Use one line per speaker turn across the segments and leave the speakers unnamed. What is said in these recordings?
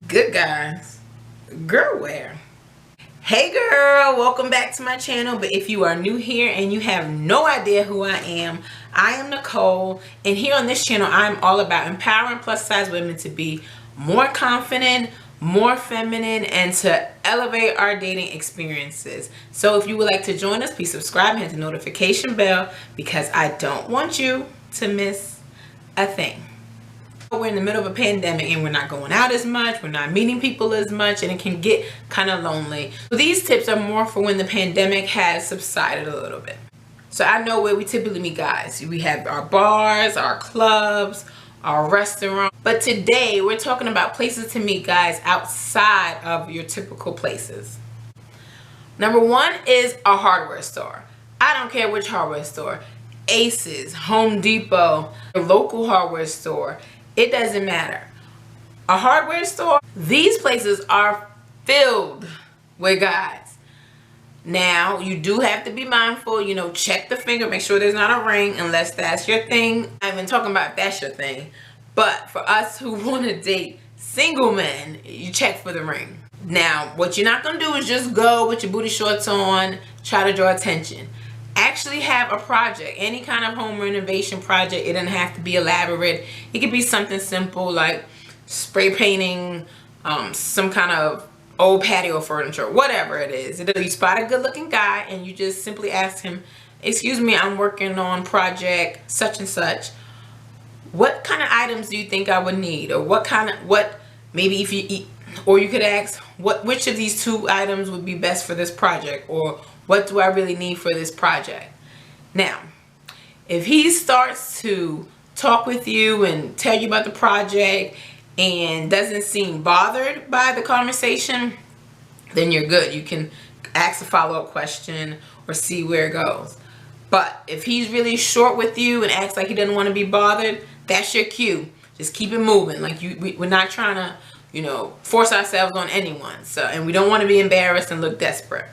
Good guys, girl wear. Hey girl, welcome back to my channel. But if you are new here and you have no idea who I am Nicole, and here on this channel I'm all about empowering plus size women to be more confident, more feminine, and to elevate our dating experiences. So if you would like to join us, please subscribe and hit the notification bell, because I don't want you to miss a thing. We're in the middle of a pandemic and we're not going out as much, we're not meeting people as much, and it can get kind of lonely. So these tips are more for when the pandemic has subsided a little bit. So I know where we typically meet guys. We have our bars, our clubs, our restaurants. But today we're talking about places to meet guys outside of your typical places. Number one is a hardware store. I don't care which hardware store. Aces, Home Depot, a local hardware store. It doesn't matter. A hardware store, these places are filled with guys. Now, you do have to be mindful, check the finger, make sure there's not a ring, unless that's your thing. I'm even talking about if that's your thing. But for us who want to date single men, you check for the ring. Now, what you're not going to do is just go with your booty shorts on, try to draw attention. Actually have a project, any kind of home renovation project. It doesn't have to be elaborate. It could be something simple like spray painting some kind of old patio furniture, whatever it is. You spot a good looking guy and you just simply ask him, excuse me, I'm working on project such and such. What kind of items do you think I would need? Or maybe if you eat, or you could ask, which of these two items would be best for this project? Or what do I really need for this project? Now, if he starts to talk with you and tell you about the project and doesn't seem bothered by the conversation, then you're good. You can ask a follow-up question or see where it goes. But if he's really short with you and acts like he doesn't want to be bothered, that's your cue. Just keep it moving. Like we're not trying to, force ourselves on anyone. And we don't want to be embarrassed and look desperate.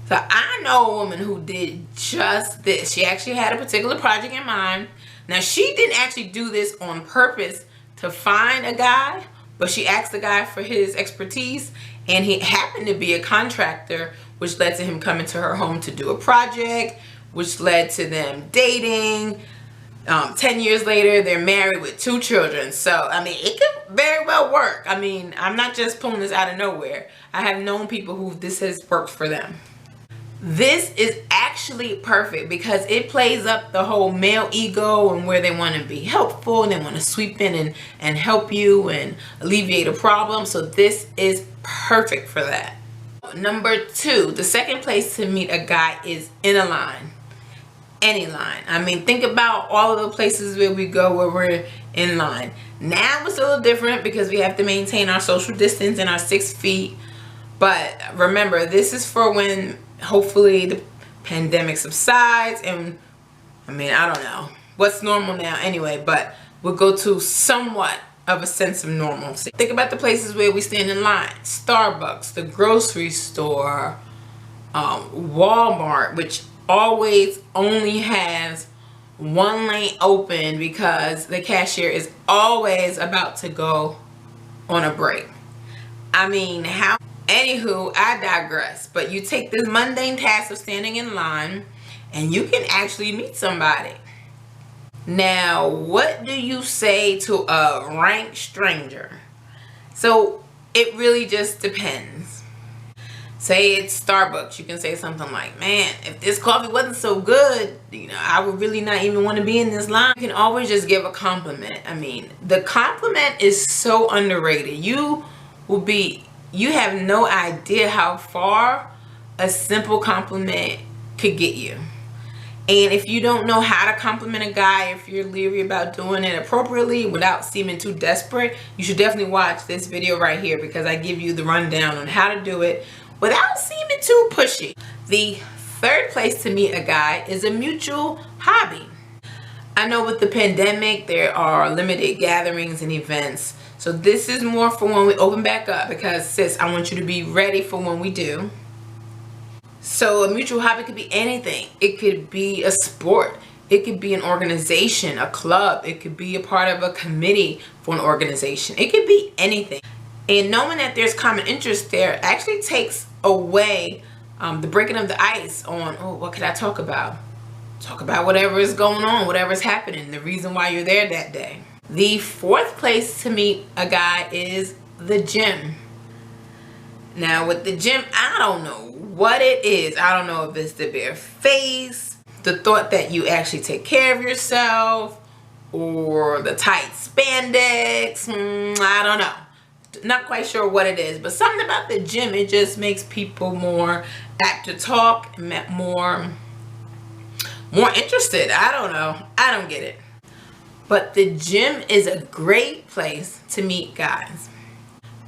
So I know a woman who did just this. She actually had a particular project in mind. Now, she didn't actually do this on purpose to find a guy, but she asked the guy for his expertise, and he happened to be a contractor, which led to him coming to her home to do a project, which led to them dating. 10 years later, they're married with 2 children. So, it could very well work. I'm not just pulling this out of nowhere. I have known people who this has worked for them. This is actually perfect because it plays up the whole male ego and where they want to be helpful and they want to sweep in and help you and alleviate a problem. So this is perfect for that. Number 2, the second place to meet a guy is in a line. Any line. Think about all of the places where we go where we're in line. Now it's a little different because we have to maintain our social distance and our 6 feet. But remember, this is for when hopefully the pandemic subsides, and I don't know what's normal now anyway, but we'll go to somewhat of a sense of normalcy. Think about the places where we stand in line. Starbucks, the grocery store, Walmart, which always only has one lane open because the cashier is always about to go on a break. Anywho, I digress. But you take this mundane task of standing in line and you can actually meet somebody. Now, what do you say to a rank stranger? So it really just depends. Say it's Starbucks, you can say something like, man, if this coffee wasn't so good, I would really not even want to be in this line. You can always just give a compliment. The compliment is so underrated. You have no idea how far a simple compliment could get you. And if you don't know how to compliment a guy, if you're leery about doing it appropriately without seeming too desperate, you should definitely watch this video right here, because I give you the rundown on how to do it without seeming too pushy. The third place to meet a guy is a mutual hobby. I know with the pandemic, there are limited gatherings and events. So this is more for when we open back up, because sis, I want you to be ready for when we do. So a mutual hobby could be anything. It could be a sport. It could be an organization, a club. It could be a part of a committee for an organization. It could be anything. And knowing that there's common interest there actually takes away the breaking of the ice on, oh, what could I talk about? Talk about whatever is going on, whatever's happening, the reason why you're there that day. The fourth place to meet a guy is the gym. Now with the gym, I don't know what it is. I don't know if it's the bare face, the thought that you actually take care of yourself, or the tight spandex. I don't know. Not quite sure what it is, but something about the gym, it just makes people more apt to talk, more interested. I don't know. I don't get it. But the gym is a great place to meet guys.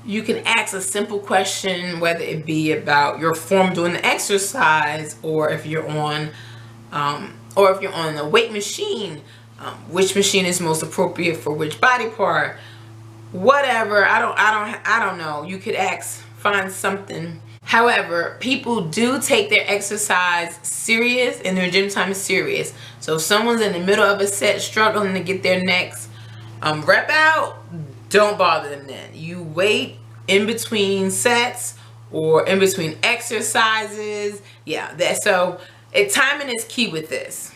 You can ask a simple question, whether it be about your form doing the exercise, or if you're on the weight machine, which machine is most appropriate for which body part, whatever. I don't know. You could find something. However, people do take their exercise serious and their gym time is serious. So if someone's in the middle of a set struggling to get their next rep out, don't bother them then. You wait in between sets or in between exercises. Yeah, timing is key with this.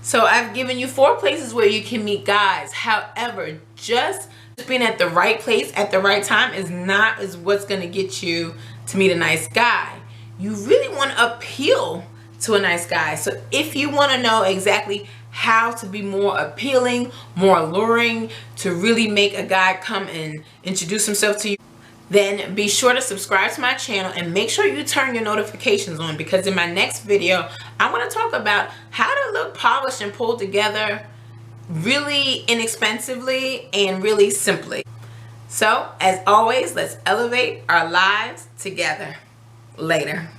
So I've given you 4 places where you can meet guys. However, just being at the right place at the right time is what's going to get you to meet a nice guy. You really want to appeal to a nice guy. So if you want to know exactly how to be more appealing, more alluring, to really make a guy come and introduce himself to you, then be sure to subscribe to my channel and make sure you turn your notifications on, because in my next video I want to talk about how to look polished and pulled together really inexpensively and really simply. So as always, let's elevate our lives together. Later.